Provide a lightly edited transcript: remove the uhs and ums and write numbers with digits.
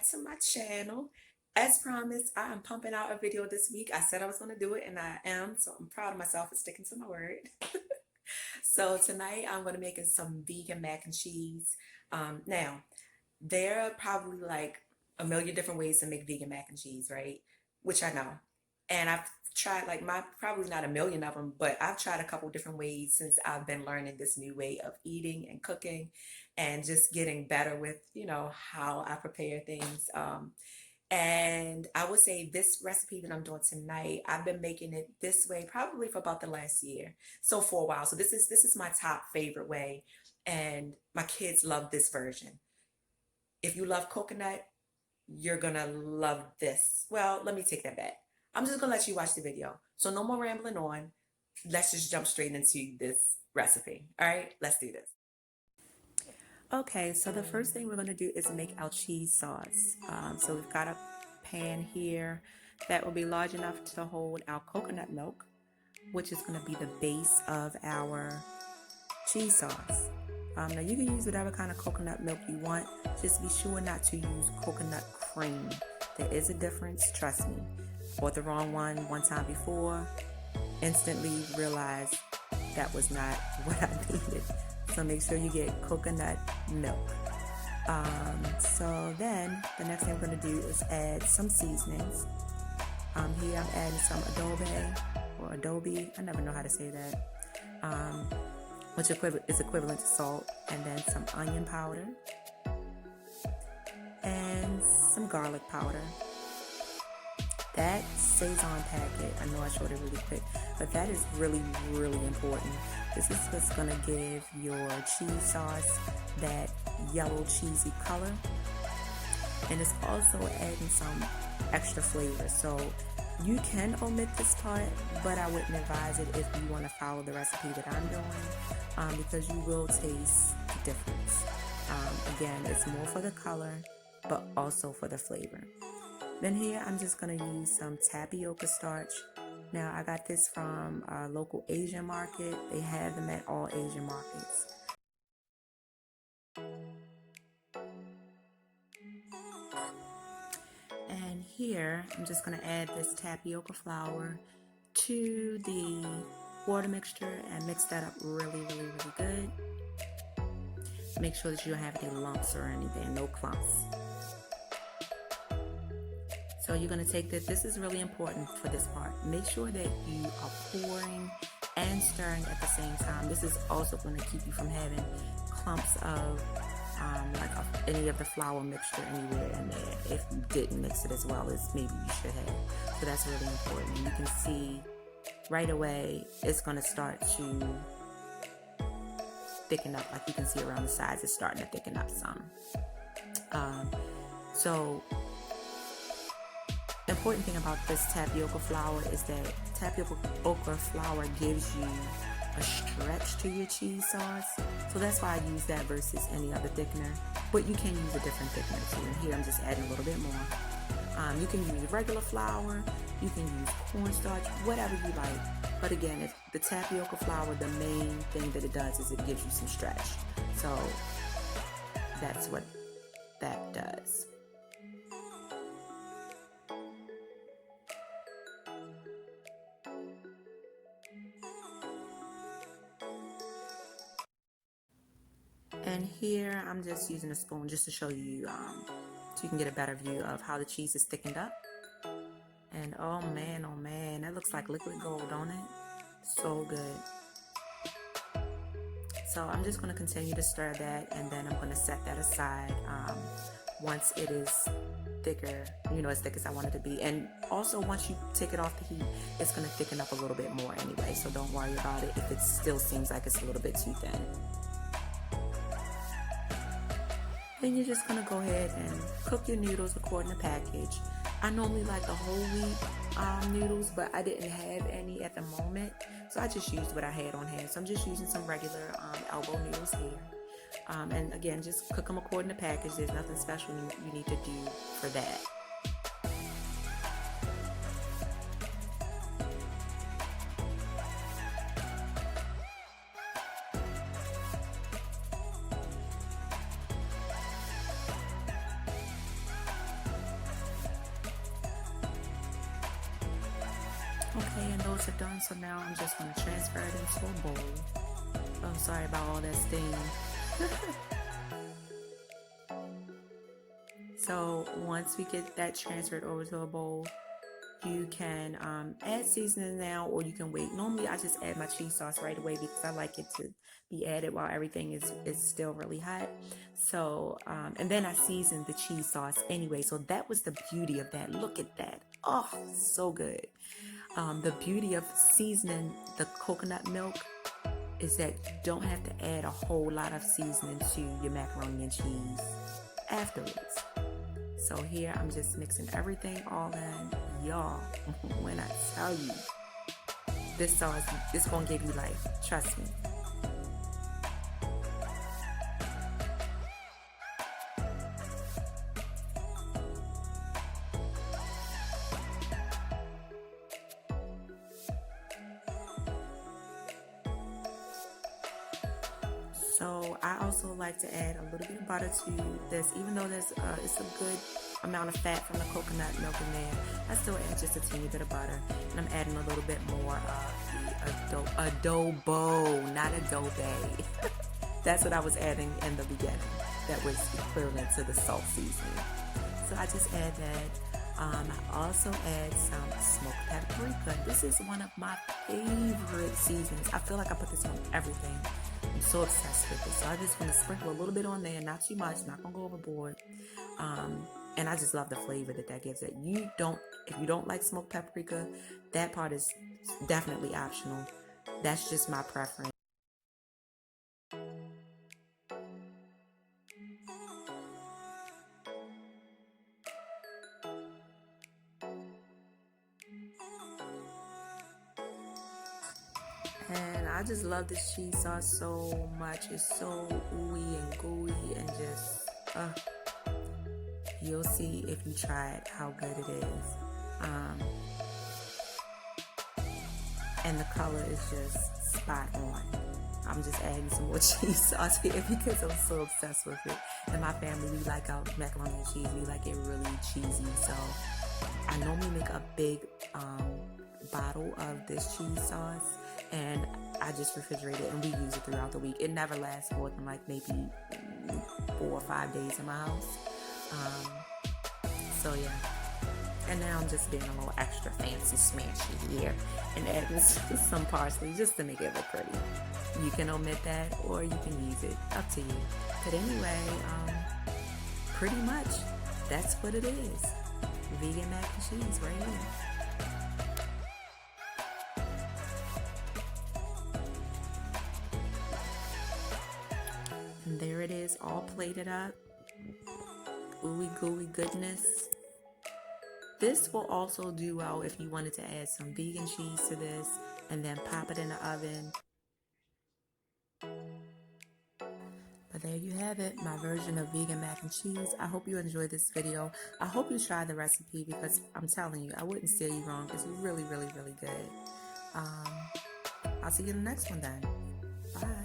back to my channel. As promised, I am pumping out a video this week. I said I was going to do it and I am, so I'm proud of myself for sticking to my word. So tonight I'm going to be making some vegan mac and cheese. Now, there are probably like a million different ways to make vegan mac and cheese, right? Which I know. And I've tried like probably not a million of them, but I've tried a couple different ways since I've been learning this new way of eating and cooking and just getting better with, how I prepare things. And I would say this recipe that I'm doing tonight, I've been making it this way probably for about the last year. So for a while. So this is my top favorite way. And my kids love this version. If you love coconut, you're gonna love this. Well, let me take that back. I'm just gonna let you watch the video. So no more rambling on. Let's just jump straight into this recipe. All right, let's do this. Okay, so the first thing we're gonna do is make our cheese sauce. So we've got a pan here that will be large enough to hold our coconut milk, which is gonna be the base of our cheese sauce. Now you can use whatever kind of coconut milk you want. Just be sure not to use coconut cream. There is a difference, trust me. Bought the wrong one time before, instantly realized that was not what I needed. So make sure you get coconut milk. So then the next thing we're going to do is add some seasonings. Here I'm adding some adobe, I never know how to say that, which is equivalent to salt, and then some onion powder and some garlic powder. That Saison packet, I know I showed it really quick, but that is really, really important. This is what's going to give your cheese sauce that yellow cheesy color, and it's also adding some extra flavor. So you can omit this part, but I wouldn't advise it if you want to follow the recipe that I'm doing, because you will taste the difference. Again, it's more for the color, but also for the flavor. Then here I'm just going to use some tapioca starch. Now I got this from a local Asian market. They have them at all Asian markets. And here I'm just going to add this tapioca flour to the water mixture and mix that up really, really, really good. Make sure that you don't have any lumps or anything, no clumps. So you're going to take this is really important for this part. Make sure that you are pouring and stirring at the same time. This is also going to keep you from having clumps of any of the flour mixture anywhere in there if you didn't mix it as well as maybe you should have. So that's really important. And you can see right away it's going to start to thicken up. Like you can see around the sides, it's starting to thicken up some. So the important thing about this tapioca flour is that tapioca flour gives you a stretch to your cheese sauce. So that's why I use that versus any other thickener. But you can use a different thickener too. And here I'm just adding a little bit more. You can use regular flour, you can use cornstarch, whatever you like. But again, if the tapioca flour, the main thing that it does is it gives you some stretch. So that's what that does. And here I'm just using a spoon just to show you, so you can get a better view of how the cheese is thickened up. And oh man, that looks like liquid gold, don't it? So good. So I'm just going to continue to stir that, and then I'm going to set that aside once it is thicker, as thick as I want it to be. And also once you take it off the heat, it's going to thicken up a little bit more anyway, so don't worry about it if it still seems like it's a little bit too thin. Then you're just going to go ahead and cook your noodles according to package. I normally like the whole wheat noodles, but I didn't have any at the moment, so I just used what I had on hand. So I'm just using some regular elbow noodles here. And again, just cook them according to package. There's nothing special you need to do for that. and those are done. So now I'm just going to transfer it into a bowl. Oh, sorry about all that steam. So once we get that transferred over to a bowl, you can add seasoning now, or you can wait. Normally I just add my cheese sauce right away because I like it to be added while everything is still really hot. So and then I seasoned the cheese sauce anyway. So that was the beauty of that. Look at that. Oh, so good. The beauty of seasoning the coconut milk is that you don't have to add a whole lot of seasoning to your macaroni and cheese afterwards. So here I'm just mixing everything all in. Y'all, when I tell you, this sauce is gonna give you life, trust me. So I also like to add a little bit of butter to this, even though there's it's a good amount of fat from the coconut milk in there. I still add just a teeny bit of butter, and I'm adding a little bit more of the adobo, not adobe. That's what I was adding in the beginning. That was equivalent to the salt seasoning. So I just add that. I also add some smoked paprika. This is one of my favorite seasonings. I feel like I put this on everything. I'm so obsessed with it. So I just want to sprinkle a little bit on there, not too much, not gonna go overboard. And I just love the flavor that gives it. If you don't like smoked paprika, that part is definitely optional. That's just my preference. And I just love this cheese sauce so much. It's so ooey and gooey and just, you'll see if you try it how good it is. And the color is just spot on. I'm just adding some more cheese sauce here because I'm so obsessed with it. And my family, we like our macaroni and cheese. We like it really cheesy. So I normally make a big bottle of this cheese sauce, and I just refrigerate it and we use it throughout the week. It never lasts more than like maybe 4 or 5 days in my house. So yeah. And now I'm just being a little extra fancy smashy here and adding some parsley just to make it look pretty. You can omit that or you can use it, up to you. But anyway, pretty much that's what it is. Vegan mac and cheese right here. And there it is, all plated up. Ooey gooey goodness. This will also do well if you wanted to add some vegan cheese to this and then pop it in the oven. But there you have it, my version of vegan mac and cheese. I hope you enjoyed this video. I hope you try the recipe because I'm telling you, I wouldn't steer you wrong. It's really, really, really good. I'll see you in the next one then. Bye.